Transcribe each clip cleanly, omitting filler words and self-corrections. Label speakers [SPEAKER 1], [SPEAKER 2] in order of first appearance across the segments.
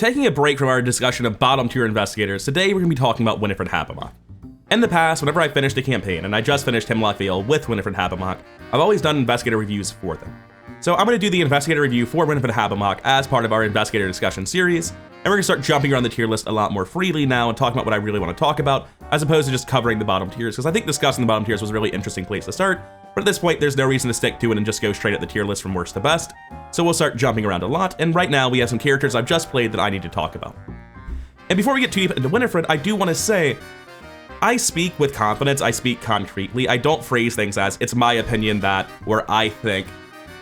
[SPEAKER 1] Taking a break from our discussion of bottom tier investigators, today we're going to be talking about Winifred Habermock. In the past, whenever I finished a campaign, and I just finished Hemlock Vale with Winifred Habermock, I've always done investigator reviews for them. So I'm going to do the investigator review for Winifred Habermock as part of our investigator discussion series, and we're going to start jumping around the tier list a lot more freely now and talking about what I really want to talk about, as opposed to just covering the bottom tiers, because I think discussing the bottom tiers was a really interesting place to start, but at this point there's no reason to stick to it and just go straight at the tier list from worst to best, so we'll start jumping around a lot, and right now we have some characters I've just played that I need to talk about. And before we get too deep into Winifred, I do want to say, I speak with confidence, I speak concretely, I don't phrase things as, it's my opinion that, or I think.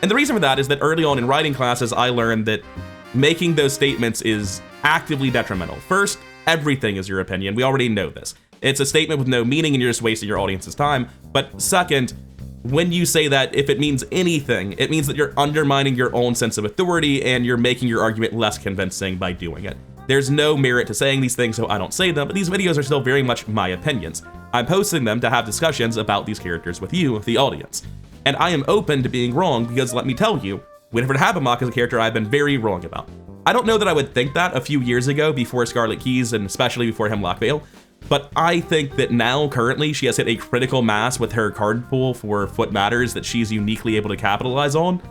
[SPEAKER 1] And the reason for that is that early on in writing classes, I learned that making those statements is actively detrimental. First, everything is your opinion, we already know this. It's a statement with no meaning and you're just wasting your audience's time. But second, when you say that, if it means anything, it means that you're undermining your own sense of authority and you're making your argument less convincing by doing it. There's no merit to saying these things, so I don't say them, but these videos are still very much my opinions. I'm posting them to have discussions about these characters with you, the audience. And I am open to being wrong because let me tell you, Winifred Habermock is a character I've been very wrong about. I don't know that I would think that a few years ago before Scarlet Keys and especially before Hemlock Vale, but I think that now, currently, she has hit a critical mass with her card pool for Foot Matters that she's uniquely able to capitalize on,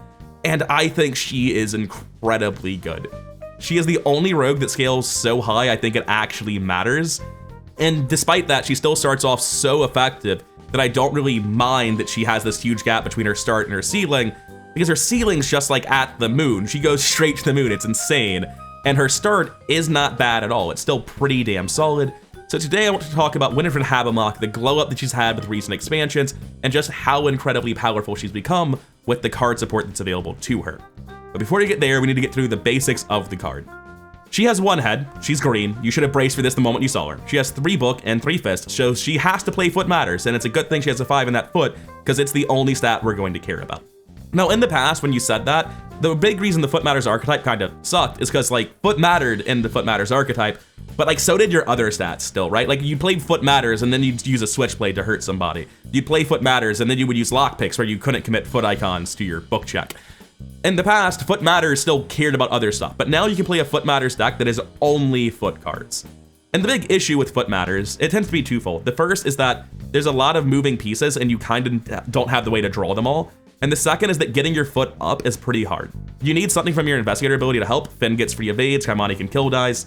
[SPEAKER 1] and I think she is incredibly good. She is the only rogue that scales so high I think it actually matters, and despite that, she still starts off so effective that I don't really mind that she has this huge gap between her start and her ceiling, because her ceiling's just like at the moon. She goes straight to the moon, it's insane, and her start is not bad at all. It's still pretty damn solid. So today I want to talk about Winifred Habermock, the glow up that she's had with recent expansions, and just how incredibly powerful she's become with the card support that's available to her. But before we get there, we need to get through the basics of the card. She has one head, she's green, you should have braced for this the moment you saw her. She has 3 book and 3 fists, so she has to play Foot Matters, and it's a good thing she has a 5 in that foot, because it's the only stat we're going to care about. Now in the past, when you said that, the big reason the Foot Matters archetype kind of sucked is because like Foot mattered in the Foot Matters archetype, but like so did your other stats still, right? Like you played Foot Matters and then you'd use a Switchblade to hurt somebody. You'd play Foot Matters and then you would use lockpicks where you couldn't commit foot icons to your book check. In the past, Foot Matters still cared about other stuff, but now you can play a Foot Matters deck that is only foot cards. And the big issue with Foot Matters, it tends to be twofold. The first is that there's a lot of moving pieces and you kind of don't have the way to draw them all. And the second is that getting your foot up is pretty hard. You need something from your investigator ability to help. Finn gets free evades, Kaimani can kill dice.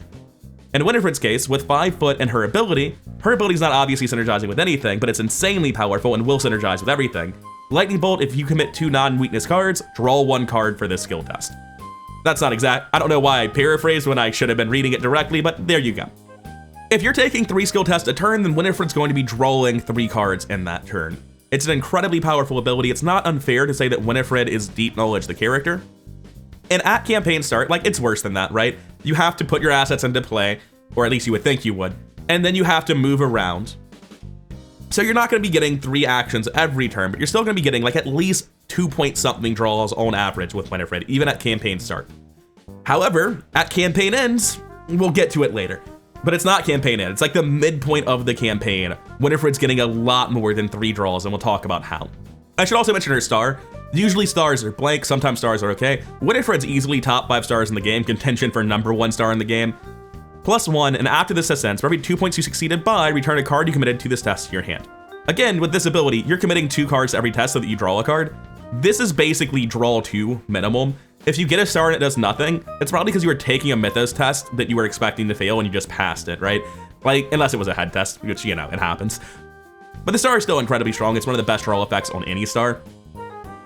[SPEAKER 1] In Winifred's case, with 5 foot and her ability's not obviously synergizing with anything, but it's insanely powerful and will synergize with everything. Lightning Bolt, if you commit 2 non-weakness cards, draw 1 card for this skill test. That's not exact. I don't know why I paraphrased when I should have been reading it directly, but there you go. If you're taking 3 skill tests a turn, then Winifred's going to be drawing 3 cards in that turn. It's an incredibly powerful ability. It's not unfair to say that Winifred is deep knowledge the character. And at campaign start, like it's worse than that, right? You have to put your assets into play, or at least you would think you would, and then you have to move around. So you're not gonna be getting 3 actions every turn, but you're still gonna be getting like at least 2-point-something draws on average with Winifred, even at campaign start. However, at campaign ends, we'll get to it later. But it's not campaign end, it's like the midpoint of the campaign. Winifred's getting a lot more than 3 draws, and we'll talk about how. I should also mention her star. Usually stars are blank, sometimes stars are okay. Winifred's easily top 5 stars in the game, contention for number 1 star in the game. +1, and after this test ends, for every 2 points you succeeded by, return a card you committed to this test to your hand. Again, with this ability, you're committing 2 cards to every test so that you draw a card. This is basically draw 2 minimum. If you get a star and it does nothing, it's probably because you were taking a Mythos test that you were expecting to fail and you just passed it, right? Like, unless it was a head test, which, you know, it happens. But the star is still incredibly strong. It's one of the best draw effects on any star.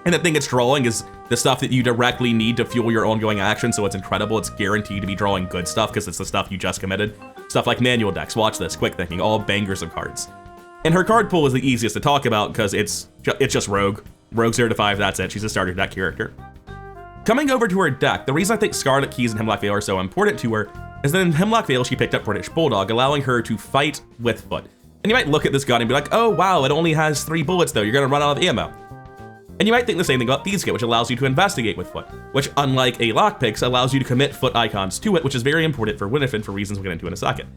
[SPEAKER 1] And the thing it's drawing is the stuff that you directly need to fuel your ongoing action, so it's incredible. It's guaranteed to be drawing good stuff because it's the stuff you just committed. Stuff like manual decks, watch this, quick thinking, all bangers of cards. And her card pool is the easiest to talk about because it's just Rogue. Rogue 0 to 5, that's it. She's a starter deck character. Coming over to her deck, the reason I think Scarlet Keys and Hemlock Vale are so important to her is that in Hemlock Vale, she picked up British Bulldog, allowing her to fight with foot. And you might look at this gun and be like, oh wow, it only has 3 bullets though, you're gonna run out of ammo. And you might think the same thing about these kit, which allows you to investigate with foot, which unlike a lockpicks, allows you to commit foot icons to it, which is very important for Winifred for reasons we'll get into in a second.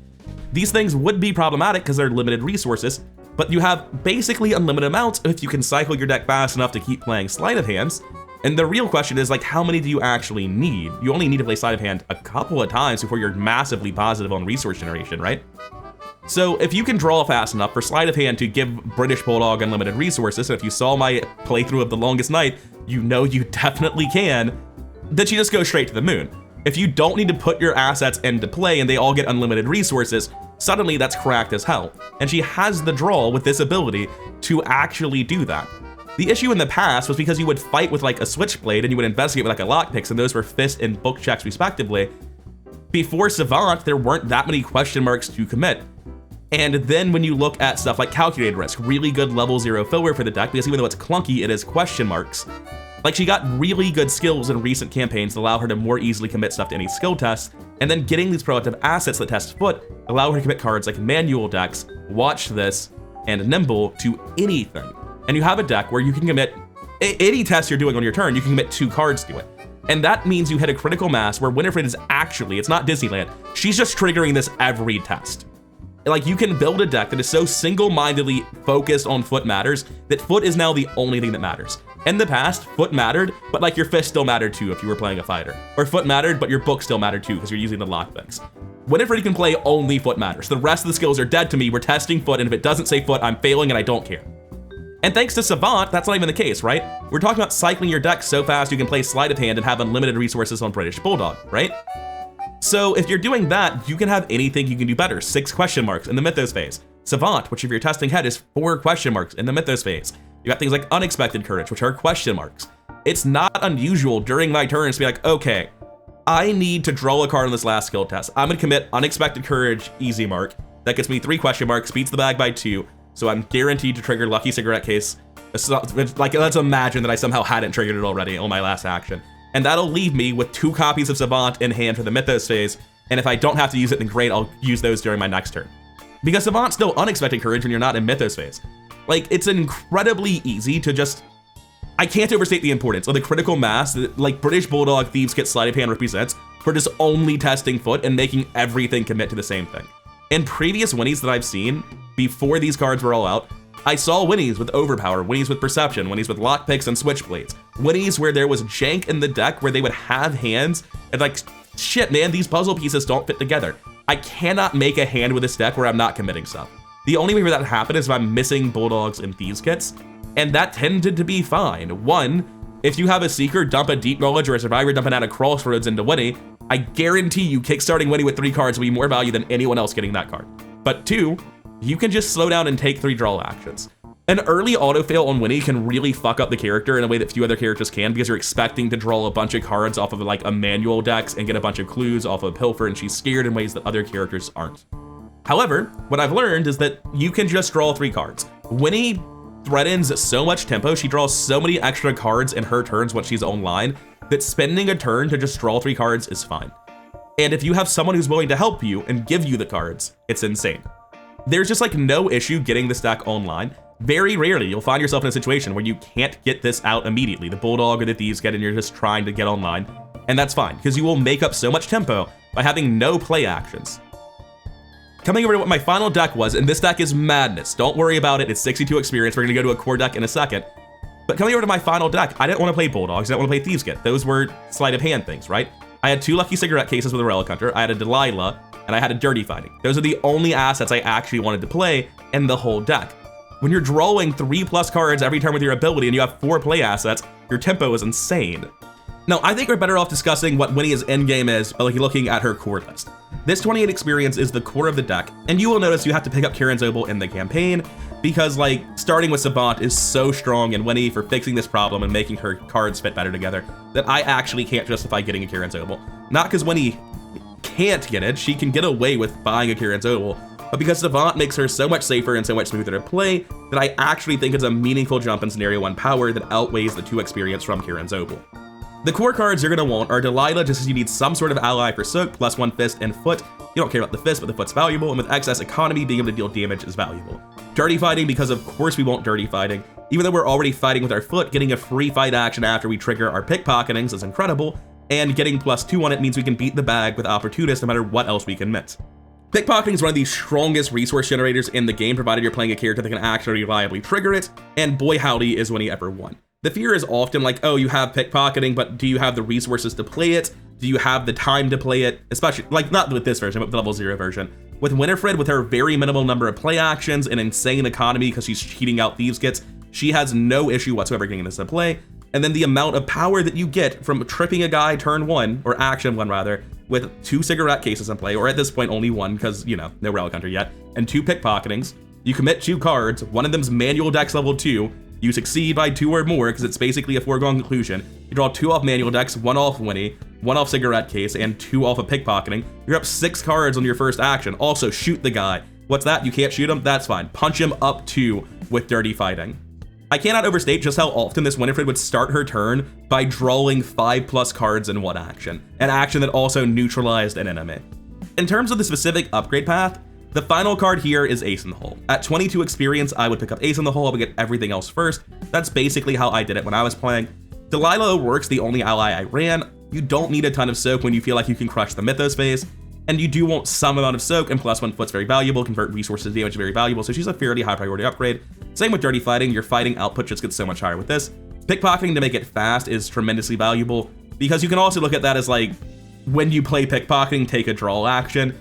[SPEAKER 1] These things would be problematic because they're limited resources, but you have basically unlimited amounts if you can cycle your deck fast enough to keep playing sleight of hands, And the real question is, like, how many do you actually need? You only need to play sleight of hand a couple of times before you're massively positive on resource generation, right? So if you can draw fast enough for sleight of hand to give British Bulldog unlimited resources, and if you saw my playthrough of The Longest Night, you know you definitely can, then you just go straight to the moon. If you don't need to put your assets into play and they all get unlimited resources, suddenly that's cracked as hell. And she has the draw with this ability to actually do that. The issue in the past was because you would fight with like a switchblade and you would investigate with like a lockpicks, and those were fist and book checks respectively. Before Savant, there weren't that many question marks to commit. And then when you look at stuff like calculated risk, really good level 0 filler for the deck, because even though it's clunky, it is question marks. Like, she got really good skills in recent campaigns that allow her to more easily commit stuff to any skill test, and then getting these proactive assets that test foot allow her to commit cards like Manual Decks, Watch This, and Nimble to anything. And you have a deck where you can commit any test you're doing on your turn, you can commit 2 cards to it. And that means you hit a critical mass where Winifred is actually, it's not Disneyland, she's just triggering this every test. Like, you can build a deck that is so single-mindedly focused on foot matters that foot is now the only thing that matters. In the past, foot mattered, but like your fist still mattered too if you were playing a fighter. Or foot mattered, but your book still mattered too because you're using the lockpicks. Winifred can play only foot matters. The rest of the skills are dead to me. We're testing foot, and if it doesn't say foot, I'm failing and I don't care. And thanks to Savant, that's not even the case, right? We're talking about cycling your deck so fast you can play sleight of hand and have unlimited resources on British Bulldog, right? So if you're doing that, you can have anything you can do better. 6 question marks in the Mythos phase. Savant, which if you're testing head is 4 question marks in the Mythos phase. You got things like Unexpected Courage, which are question marks. It's not unusual during my turns to be like, okay, I need to draw a card on this last skill test. I'm gonna commit Unexpected Courage, easy mark. That gets me 3 question marks, beats the bag by 2, so I'm guaranteed to trigger Lucky Cigarette Case. Like, let's imagine that I somehow hadn't triggered it already on my last action. And that'll leave me with 2 copies of Savant in hand for the Mythos phase, and if I don't have to use it, then great, I'll use those during my next turn. Because Savant's still Unexpected Courage when you're not in Mythos phase. Like, it's incredibly easy to just, I can't overstate the importance of the critical mass that, like, British Bulldog Thieves Kit Sleight of Hand represents for just only testing foot and making everything commit to the same thing. In previous Winnies that I've seen, before these cards were all out, I saw Winnies with Overpower, Winnies with Perception, Winnies with Lockpicks and Switchblades, Winnies where there was jank in the deck where they would have hands, and like, shit man, these puzzle pieces don't fit together. I cannot make a hand with this deck where I'm not committing stuff. The only way for that to happen is if I'm missing Bulldogs and Thieves Kits, and that tended to be fine. 1, if you have a Seeker dump a Deep Knowledge or a Survivor dump it out of Crossroads into Winnie, I guarantee you kickstarting Winnie with 3 cards will be more value than anyone else getting that card. But 2, you can just slow down and take 3 draw actions. An early autofail on Winnie can really fuck up the character in a way that few other characters can, because you're expecting to draw a bunch of cards off of like a manual decks and get a bunch of clues off of Pilfer, and she's scared in ways that other characters aren't. However, what I've learned is that you can just draw 3 cards. Winnie threatens so much tempo, she draws so many extra cards in her turns when she's online, that spending a turn to just draw 3 cards is fine. And if you have someone who's willing to help you and give you the cards, it's insane. There's just like no issue getting this deck online. Very rarely you'll find yourself in a situation where you can't get this out immediately. The Bulldog or the Thieves Kit and you're just trying to get online. And that's fine, because you will make up so much tempo by having no play actions. Coming over to what my final deck was, and this deck is madness. Don't worry about it, it's 62 experience. We're gonna go to a core deck in a second. But coming over to my final deck, I didn't want to play Bulldogs, I didn't want to play Thieves Kit. Those were sleight of hand things, right? I had 2 Lucky Cigarette Cases with a Relic Hunter, I had a Delilah, and I had a Dirty Fighting. Those are the only assets I actually wanted to play in the whole deck. When you're drawing 3+ cards every turn with your ability and you have 4 play assets, your tempo is insane. Now, I think we're better off discussing what Winnie's endgame is by looking at her core list. This 28 experience is the core of the deck, and you will notice you have to pick up Karen Zobel in the campaign, because like, starting with Savant is so strong in Winnie for fixing this problem and making her cards fit better together that I actually can't justify getting a Karen Zobel. Not because Winnie can't get it, she can get away with buying a Karen Zobel, but because Savant makes her so much safer and so much smoother to play that I actually think it's a meaningful jump in Scenario 1 power that outweighs the 2 experience from Karen Zobel. The core cards you're going to want are Delilah, just as you need some sort of ally for Soak, +1 fist and foot. You don't care about the fist, but the foot's valuable, and with excess economy, being able to deal damage is valuable. Dirty Fighting, because of course we want Dirty Fighting. Even though we're already fighting with our foot, getting a free fight action after we trigger our pickpocketings is incredible, and getting +2 on it means we can beat the bag with Opportunist no matter what else we can miss. Pickpocketing is one of the strongest resource generators in the game, provided you're playing a character that can actually reliably trigger it, and boy howdy is Winnie ever won. The fear is often like, oh, you have pickpocketing, but do you have the resources to play it? Do you have the time to play it? Especially, like, not with this version, but the level 0 version. With Winifred, with her very minimal number of play actions and insane economy because she's cheating out thieves kits, she has no issue whatsoever getting this to play. And then the amount of power that you get from tripping a guy turn 1, or action 1 rather, with 2 cigarette cases in play, or at this point only 1 because, you know, no relic hunter yet, and 2 pickpocketings. You commit 2 cards, one of them's manual dex level 2, you succeed by 2 or more because it's basically a foregone conclusion. You draw 2 off manual dex, 1 off Wini, 1 off cigarette case, and 2 off of pickpocketing. You're up 6 cards on your first action. Also, shoot the guy. What's that? You can't shoot him? That's fine. Punch him up 2 with dirty fighting. I cannot overstate just how often this Winifred would start her turn by drawing 5+ cards in one action, an action that also neutralized an enemy. In terms of the specific upgrade path, the final card here is Ace in the Hole. At 22 experience, I would pick up Ace in the Hole, I would get everything else first. That's basically how I did it when I was playing. Delilah O'Rourke's the only ally I ran. You don't need a ton of soak when you feel like you can crush the Mythos phase, and you do want some amount of soak, and +1 foot's very valuable, convert resources to damage very valuable, so she's a fairly high priority upgrade. Same with dirty fighting, your fighting output just gets so much higher with this. Pickpocketing to make it fast is tremendously valuable, because you can also look at that as like, when you play pickpocketing, take a draw action.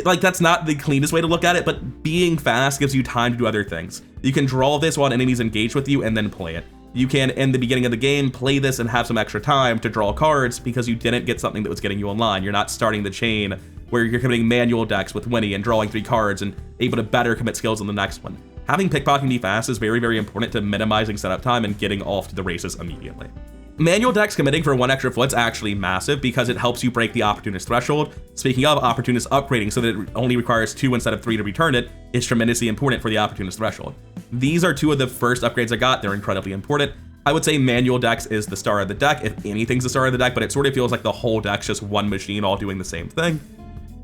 [SPEAKER 1] Like, that's not the cleanest way to look at it, but being fast gives you time to do other things. You can draw this while enemies engage with you and then play it. You can, in the beginning of the game, play this and have some extra time to draw cards because you didn't get something that was getting you online. You're not starting the chain where you're committing manual decks with Wini and drawing 3 cards and able to better commit skills on the next one. Having pickpocketing be fast is very, very important to minimizing setup time and getting off to the races immediately. Manual decks committing for 1 extra foot's actually massive because it helps you break the opportunist threshold. Speaking of opportunist upgrading so that it only requires 2 instead of 3 to return it is tremendously important for the opportunist threshold. These are 2 of the first upgrades I got. They're incredibly important. I would say manual decks is the star of the deck, if anything's the star of the deck, but it sort of feels like the whole deck's just one machine all doing the same thing.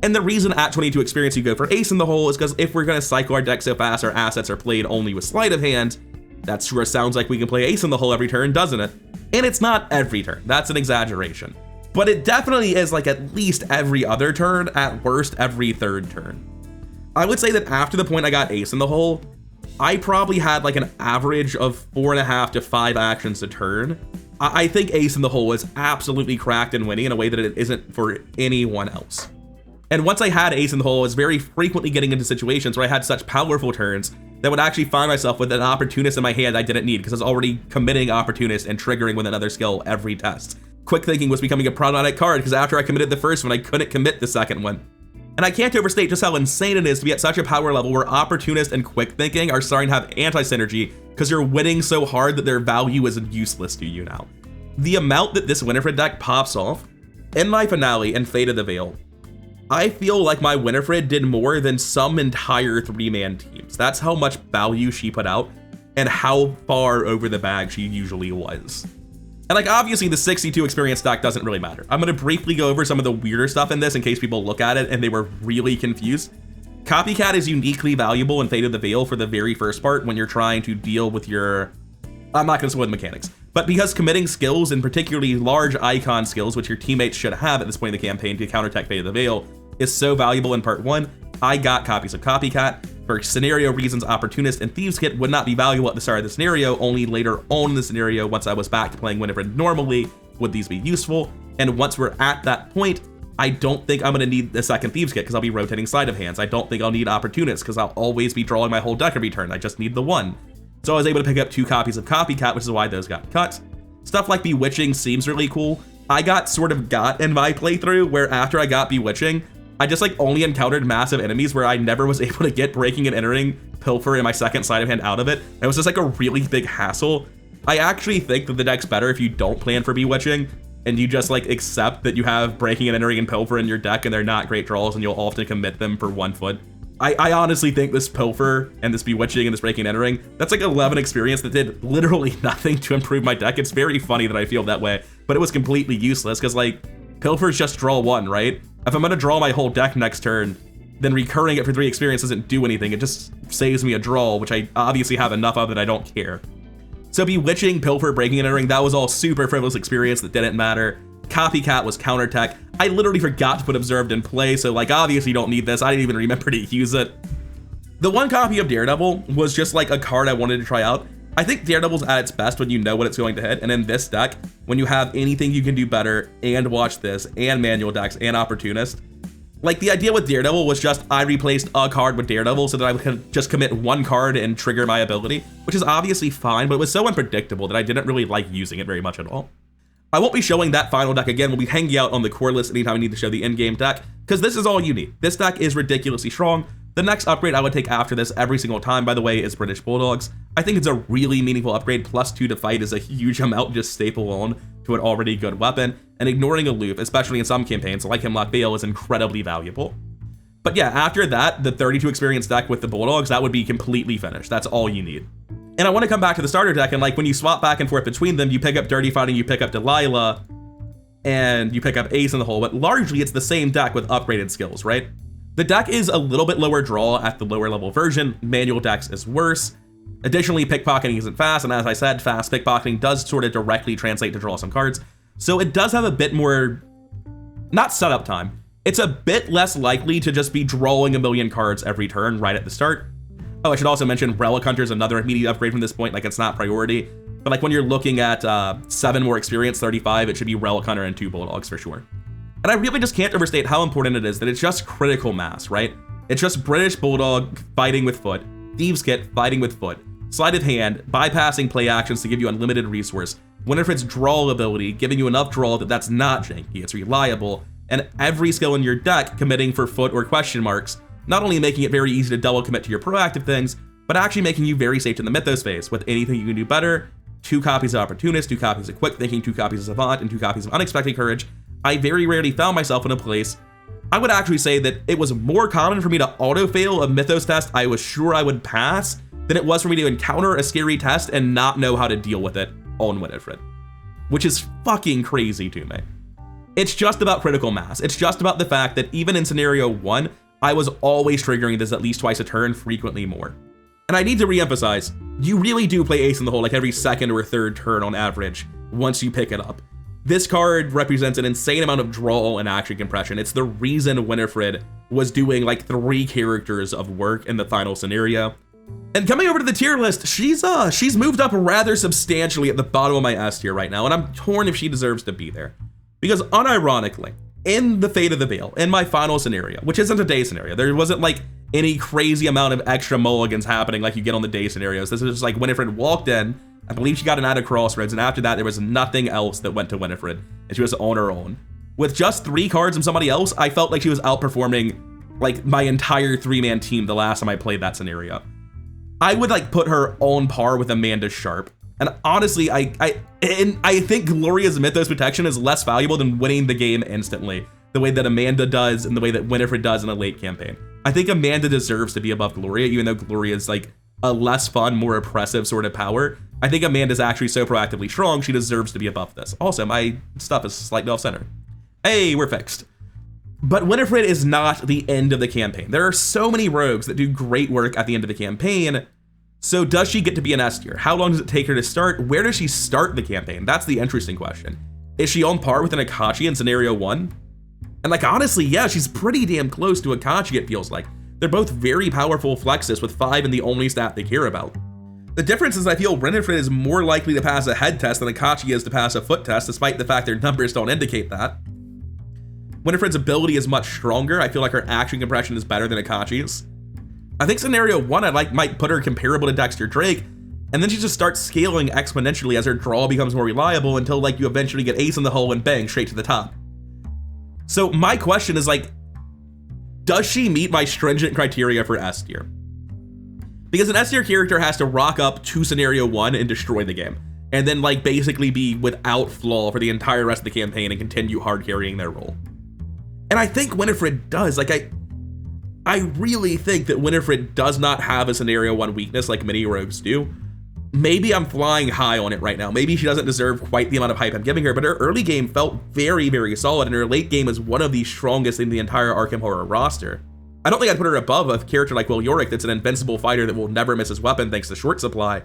[SPEAKER 1] And the reason at 22 experience you go for Ace in the Hole is because if we're gonna cycle our deck so fast our assets are played only with sleight of hand, that sure sounds like we can play Ace in the Hole every turn, doesn't it? And it's not every turn, that's an exaggeration. But it definitely is like at least every other turn, at worst every 3rd turn. I would say that after the point I got Ace in the Hole, I probably had like an average of 4.5 to 5 actions a turn. I think Ace in the Hole is absolutely cracked and winning in a way that it isn't for anyone else. And once I had Ace in the Hole, I was very frequently getting into situations where I had such powerful turns that would actually find myself with an opportunist in my hand I didn't need because I was already committing opportunist and triggering with another skill every test. Quick thinking was becoming a problematic card because after I committed the first one, I couldn't commit the second one. And I can't overstate just how insane it is to be at such a power level where opportunist and quick thinking are starting to have anti-synergy because you're winning so hard that their value is useless to you now. The amount that this Winifred deck pops off, in my finale and Fate of the Veil, I feel like my Winifred did more than some entire 3-man teams. That's how much value she put out and how far over the bag she usually was. And like, obviously the 62 experience deck doesn't really matter. I'm gonna briefly go over some of the weirder stuff in this in case people look at it and they were really confused. Copycat is uniquely valuable in Fate of the Veil for the very first part when you're trying to deal with your, I'm not gonna spoil the mechanics, but because committing skills and particularly large icon skills, which your teammates should have at this point in the campaign to counterattack Fate of the Veil, is so valuable in part 1, I got copies of Copycat. For scenario reasons, Opportunist and Thieves Kit would not be valuable at the start of the scenario, only later on in the scenario, once I was back to playing Winifred normally, would these be useful. And once we're at that point, I don't think I'm gonna need the second Thieves Kit because I'll be rotating sleight of hands. I don't think I'll need Opportunist because I'll always be drawing my whole deck every turn. I just need the one. So I was able to pick up 2 copies of Copycat, which is why those got cut. Stuff like Bewitching seems really cool. I got in my playthrough where after I got Bewitching, I just like only encountered massive enemies where I never was able to get Breaking and Entering, Pilfer, and my second sleight of hand out of it. It was just like a really big hassle. I actually think that the deck's better if you don't plan for Bewitching and you just like accept that you have Breaking and Entering and Pilfer in your deck and they're not great draws and you'll often commit them for 1 foot. I honestly think this Pilfer and this Bewitching and this Breaking and Entering, that's like 11 experience that did literally nothing to improve my deck. It's very funny that I feel that way, but it was completely useless because like Pilfer's just draw 1, right? If I'm gonna draw my whole deck next turn, then recurring it for 3 experience doesn't do anything. It just saves me a draw, which I obviously have enough of that I don't care. So Bewitching, Pilfer, Breaking and Entering, that was all super frivolous experience that didn't matter. Copycat was counter tech. I literally forgot to put Observed in play, so like obviously you don't need this. I didn't even remember to use it. The one copy of Daredevil was just like a card I wanted to try out. I think Daredevil's at its best when you know what it's going to hit, and in this deck, when you have anything you can do better, and watch this, and manual decks, and opportunist. Like, the idea with Daredevil was just I replaced a card with Daredevil so that I could just commit one card and trigger my ability, which is obviously fine, but it was so unpredictable that I didn't really like using it very much at all. I won't be showing that final deck again. We'll be hanging out on the core list anytime I need to show the in-game deck, because this is all you need. This deck is ridiculously strong. The next upgrade I would take after this every single time, by the way, is British Bulldogs. I think it's a really meaningful upgrade. +2 to fight is a huge amount just staple on to an already good weapon, and ignoring Aloof, especially in some campaigns like Hemlock Vale, is incredibly valuable. But yeah, after that, the 32 experience deck with the Bulldogs, that would be completely finished. That's all you need. And I want to come back to the starter deck, and like when you swap back and forth between them, you pick up Dirty Fighting, you pick up Delilah, and you pick up Ace in the Hole, but largely it's the same deck with upgraded skills, right? The deck is a little bit lower draw at the lower level version. Manual decks is worse. Additionally, pickpocketing isn't fast, and as I said, fast pickpocketing does sort of directly translate to draw some cards. So it does have a bit more, not setup time, it's a bit less likely to just be drawing a million cards every turn right at the start. Oh, I should also mention Relic Hunter is another immediate upgrade from this point, like it's not priority. But like when you're looking at 7 more experience, 35, it should be Relic Hunter and 2 Bulldogs for sure. And I really just can't overstate how important it is that it's just critical mass, right? It's just British Bulldog fighting with foot, Thieves Kit fighting with foot, Sleight of Hand, bypassing play actions to give you unlimited resource, Winifred's draw ability, giving you enough draw that that's not janky, it's reliable, and every skill in your deck committing for foot or question marks, not only making it very easy to double commit to your proactive things, but actually making you very safe in the Mythos phase with anything you can do better. 2 copies of Opportunist, 2 copies of Quick Thinking, 2 copies of Savant, and 2 copies of Unexpected Courage. I very rarely found myself in a place. I would actually say that it was more common for me to auto-fail a Mythos test I was sure I would pass than it was for me to encounter a scary test and not know how to deal with it on Winifred, which is fucking crazy to me. It's just about critical mass. It's just about the fact that even in scenario 1, I was always triggering this at least twice a turn, frequently more. And I need to reemphasize, you really do play Ace in the Hole like every second or third turn on average once you pick it up. This card represents an insane amount of draw and action compression. It's the reason Winifred was doing like 3 characters of work in the final scenario. And coming over to the tier list, she's moved up rather substantially at the bottom of my S tier right now, and I'm torn if she deserves to be there. Because unironically, in the Fate of the Veil, in my final scenario, which isn't a day scenario, there wasn't like any crazy amount of extra mulligans happening like you get on the day scenarios. This is just like Winifred walked in, I believe she got an Ada Crossroads, and after that there was nothing else that went to Winifred, and she was on her own. With just 3 cards from somebody else, I felt like she was outperforming like my entire 3-man team the last time I played that scenario. I would like put her on par with Amanda Sharp. And honestly, I think Gloria's Mythos protection is less valuable than winning the game instantly, the way that Amanda does and the way that Winifred does in a late campaign. I think Amanda deserves to be above Gloria, even though Gloria is like a less fun, more oppressive sort of power. I think Amanda's actually so proactively strong, she deserves to be above this. Also, my stuff is slightly off center. Hey, we're fixed. But Winifred is not the end of the campaign. There are so many rogues that do great work at the end of the campaign. So does she get to be an S tier? How long does it take her to start? Where does she start the campaign? That's the interesting question. Is she on par with an Akachi in scenario 1? And like, honestly, yeah, she's pretty damn close to Akachi, it feels like. They're both very powerful Flexus with 5 in the only stat they care about. The difference is I feel Winifred is more likely to pass a head test than Akachi is to pass a foot test, despite the fact their numbers don't indicate that. Winifred's ability is much stronger. I feel like her action compression is better than Akachi's. I think scenario 1 I might put her comparable to Dexter Drake, and then she just starts scaling exponentially as her draw becomes more reliable until like you eventually get Ace in the Hole and bang, straight to the top. So my question is like, does she meet my stringent criteria for S tier? Because an S tier character has to rock up to scenario 1 and destroy the game, and then like basically be without flaw for the entire rest of the campaign and continue hard carrying their role. And I think Winifred does. Like I really think that Winifred does not have a scenario 1 weakness like many rogues do. Maybe I'm flying high on it right now. Maybe she doesn't deserve quite the amount of hype I'm giving her, but her early game felt very, very solid, and her late game is one of the strongest in the entire Arkham Horror roster. I don't think I'd put her above a character like Will Yorick that's an invincible fighter that will never miss his weapon thanks to short supply.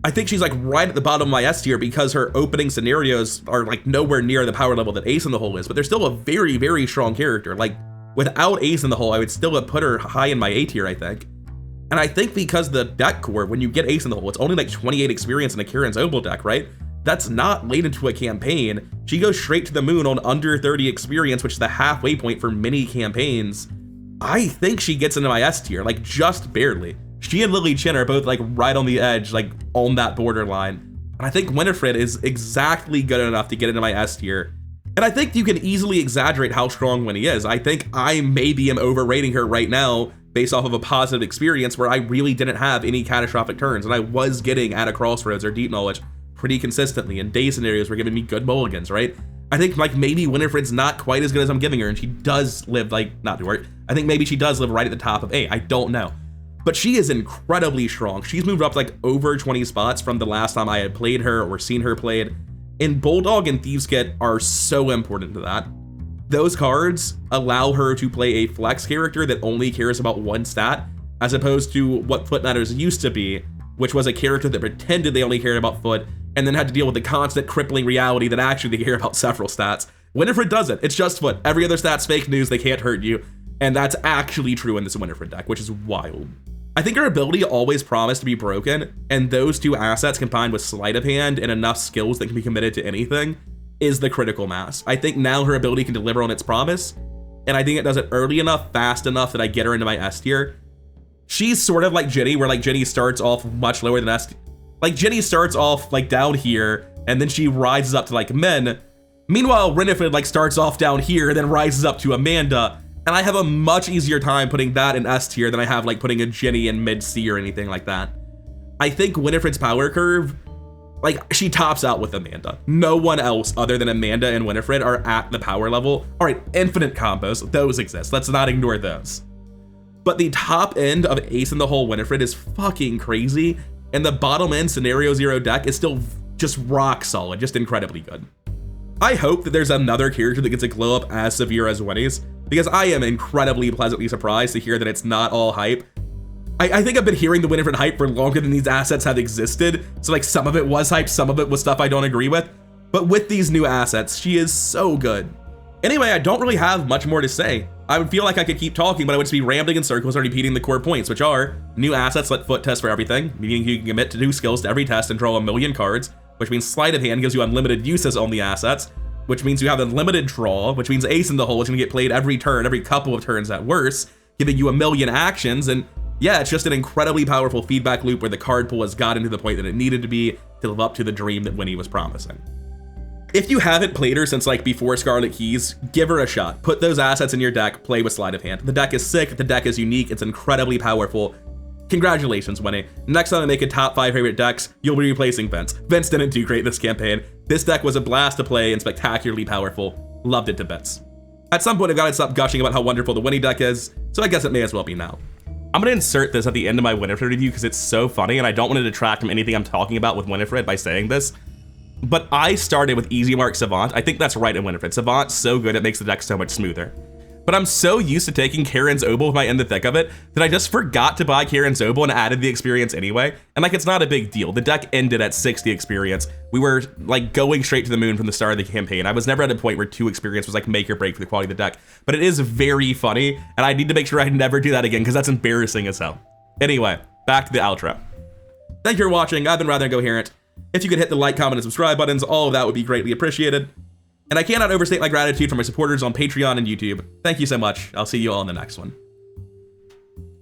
[SPEAKER 1] I think she's like right at the bottom of my S tier because her opening scenarios are like nowhere near the power level that Ace in the Hole is, but they're still a very, very strong character. Like without Ace in the Hole, I would still have put her high in my A tier, I think. And I think because the deck core, when you get Ace in the Hole, it's only like 28 experience in a Kieran's Obel deck, right? That's not late into a campaign. She goes straight to the moon on under 30 experience, which is the halfway point for many campaigns. I think she gets into my S tier, like just barely. She and Lily Chin are both like right on the edge, like on that borderline. And I think Winifred is exactly good enough to get into my S tier. And I think you can easily exaggerate how strong Wini is. I think I maybe am overrating her right now based off of a positive experience where I really didn't have any catastrophic turns, and I was getting at a crossroads or deep knowledge pretty consistently, and day scenarios were giving me good mulligans, right? I think like maybe Winifred's not quite as good as I'm giving her, and she does live like, not to work, I think maybe she does live right at the top of A, I don't know. But she is incredibly strong. She's moved up like over 20 spots from the last time I had played her or seen her played. And Bulldog and Thieves Kit are so important to that. Those cards allow her to play a flex character that only cares about one stat, as opposed to what Foot Matters used to be, which was a character that pretended they only cared about Foot, and then had to deal with the constant crippling reality that actually they care about several stats. Winifred doesn't, it's just Foot. Every other stat's fake news, they can't hurt you, and that's actually true in this Winifred deck, which is wild. I think her ability always promised to be broken, and those two assets combined with sleight of hand and enough skills that can be committed to anything is the critical mass. I think now her ability can deliver on its promise, and I think it does it early enough, fast enough that I get her into my S tier. She's sort of like Ginny, where like Ginny starts off much lower than S tier. Like Ginny starts off like down here, and then she rises up to like men. Meanwhile, Winifred like starts off down here, and then rises up to Amanda. And I have a much easier time putting that in S tier than I have like putting a Ginny in mid C or anything like that. I think Winifred's power curve, like she tops out with Amanda. No one else other than Amanda and Winifred are at the power level. All right, infinite combos, those exist. Let's not ignore those. But the top end of Ace in the Hole Winifred is fucking crazy. And the bottom end Scenario Zero deck is still just rock solid, just incredibly good. I hope that there's another character that gets a glow up as severe as Winnie's, because I am incredibly pleasantly surprised to hear that it's not all hype. I think I've been hearing the Winifred hype for longer than these assets have existed, so like some of it was hype, some of it was stuff I don't agree with, but with these new assets, she is so good. Anyway, I don't really have much more to say. I would feel like I could keep talking, but I would just be rambling in circles and repeating the core points, which are new assets let Foot test for everything, meaning you can commit to new skills to every test and draw 1,000,000 cards, which means Sleight of Hand gives you unlimited uses on the assets, which means you have unlimited draw, which means Ace in the Hole is gonna get played every turn, every couple of turns at worst, giving you 1,000,000 actions, and yeah, it's just an incredibly powerful feedback loop where the card pool has gotten to the point that it needed to be to live up to the dream that Winnie was promising. If you haven't played her since like before Scarlet Keys, give her a shot. Put those assets in your deck, play with Sleight of Hand. The deck is sick, the deck is unique, it's incredibly powerful. Congratulations, Winnie. Next time I make a top 5 favorite decks, you'll be replacing Vince. Vince didn't do great this campaign. This deck was a blast to play and spectacularly powerful. Loved it to bits. At some point I've got to stop gushing about how wonderful the Winnie deck is, so I guess it may as well be now. I'm gonna insert this at the end of my Winifred review because it's so funny and I don't want to detract from anything I'm talking about with Winifred by saying this. But I started with Easy Mark Savant. I think that's right in Winifred. Savant's so good, it makes the deck so much smoother. But I'm so used to taking Karen's Obel with my in the thick of it that I just forgot to buy Karen's Obel and added the experience anyway. And like, it's not a big deal. The deck ended at 60 experience. We were like going straight to the moon from the start of the campaign. I was never at a point where 2 experience was like make or break for the quality of the deck. But it is very funny, and I need to make sure I never do that again because that's embarrassing as hell. Anyway, back to the outro. Thank you for watching. I've been Rather Incoherent. If you could hit the like, comment, and subscribe buttons, all of that would be greatly appreciated. And I cannot overstate my gratitude for my supporters on Patreon and YouTube. Thank you so much. I'll see you all in the next one.